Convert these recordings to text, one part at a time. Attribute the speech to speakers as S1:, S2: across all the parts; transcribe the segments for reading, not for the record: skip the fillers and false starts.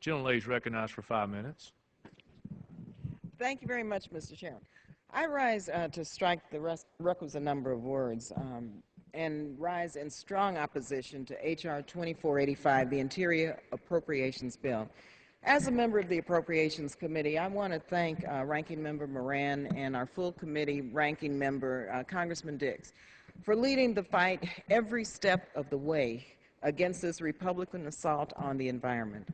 S1: Gentlelady is recognized for 5 minutes.
S2: Thank you very much, Mr. Chairman. I rise to strike the requisite number of words and rise in strong opposition to H.R. 2485, the Interior Appropriations Bill. As a member of the Appropriations Committee, I want to thank Ranking Member Moran and our full committee Ranking Member Congressman Dix for leading the fight every step of the way against this Republican assault on the environment.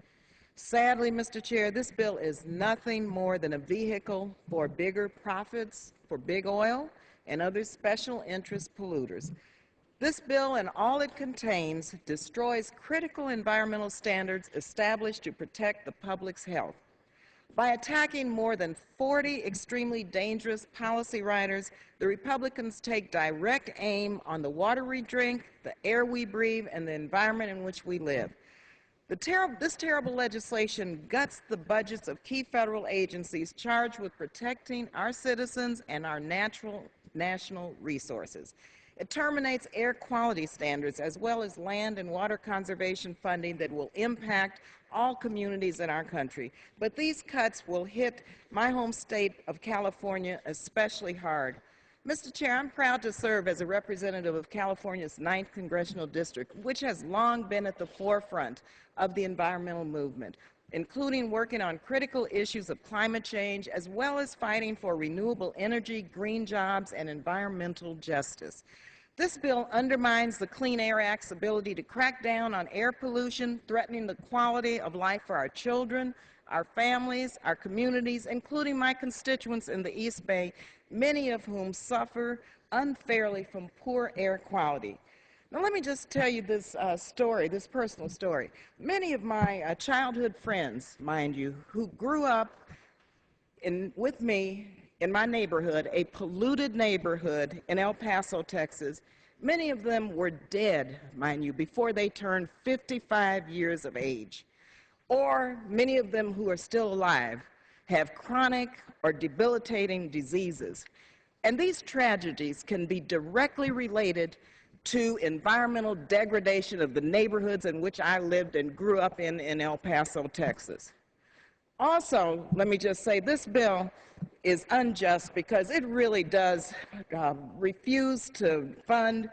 S2: Sadly, Mr. Chair, this bill is nothing more than a vehicle for bigger profits for big oil and other special interest polluters. This bill and all it contains destroys critical environmental standards established to protect the public's health. By attacking more than 40 extremely dangerous policy riders, the Republicans take direct aim on the water we drink, the air we breathe, and the environment in which we live. This terrible legislation guts the budgets of key federal agencies charged with protecting our citizens and our national resources. It terminates air quality standards as well as land and water conservation funding that will impact all communities in our country. But these cuts will hit my home state of California especially hard. Mr. Chair, I'm proud to serve as a representative of California's 9th Congressional District, which has long been at the forefront of the environmental movement, including working on critical issues of climate change, as well as fighting for renewable energy, green jobs, and environmental justice. This bill undermines the Clean Air Act's ability to crack down on air pollution, threatening the quality of life for our children, our families, our communities, including my constituents in the East Bay, many of whom suffer unfairly from poor air quality. Now, let me just tell you this story, this personal story. Many of my childhood friends, mind you, who grew up with me in my neighborhood, a polluted neighborhood in El Paso, Texas, many of them were dead, mind you, before they turned 55 years of age. Or many of them who are still alive have chronic or debilitating diseases. And these tragedies can be directly related to environmental degradation of the neighborhoods in which I lived and grew up in El Paso, Texas. Also, let me just say, this bill is unjust because it really does refuse to fund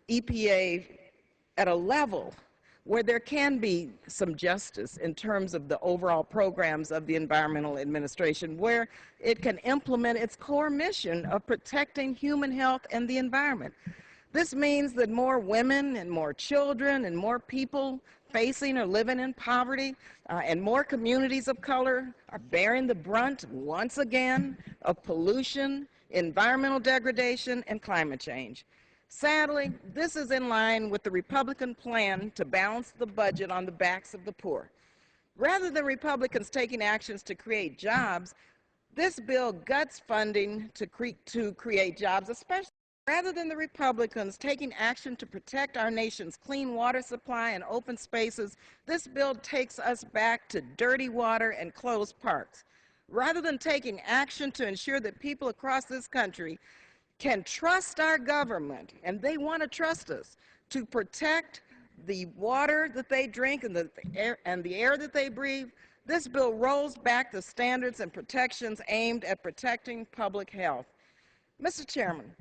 S2: EPA at a level where there can be some justice in terms of the overall programs of the Environmental Administration, where it can implement its core mission of protecting human health and the environment. This means that more women and more children and more people facing or living in poverty and more communities of color are bearing the brunt once again of pollution, environmental degradation, and climate change. Sadly, this is in line with the Republican plan to balance the budget on the backs of the poor. Rather than Republicans taking actions to create jobs, this bill guts funding to create jobs, especially rather than the Republicans taking action to protect our nation's clean water supply and open spaces. This bill takes us back to dirty water and closed parks. Rather than taking action to ensure that people across this country can trust our government, and they want to trust us, to protect the water that they drink and the air that they breathe, this bill rolls back the standards and protections aimed at protecting public health. Mr. Chairman,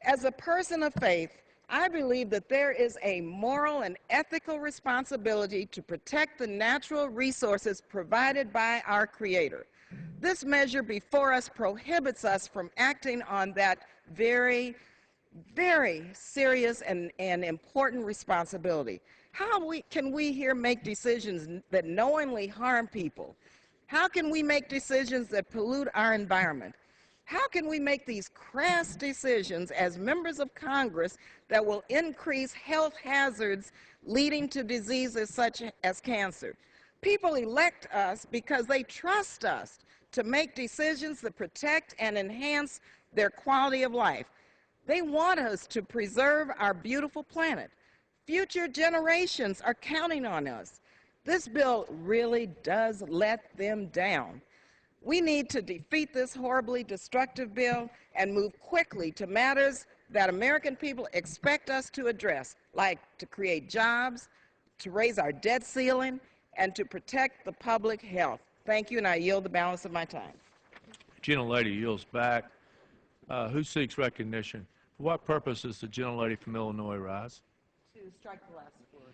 S2: as a person of faith, I believe that there is a moral and ethical responsibility to protect the natural resources provided by our Creator. This measure before us prohibits us from acting on that very, very serious and important responsibility. How can we here make decisions that knowingly harm people? How can we make decisions that pollute our environment? How can we make these crass decisions as members of Congress that will increase health hazards leading to diseases such as cancer? People elect us because they trust us to make decisions that protect and enhance their quality of life. They want us to preserve our beautiful planet. Future generations are counting on us. This bill really does let them down. We need to defeat this horribly destructive bill and move quickly to matters that American people expect us to address, like to create jobs, to raise our debt ceiling, and to protect the public health. Thank you, and I yield the balance of my time.
S1: Gentlelady yields back. Who seeks recognition? For what purpose does the gentlelady from Illinois rise?
S2: To strike the last word.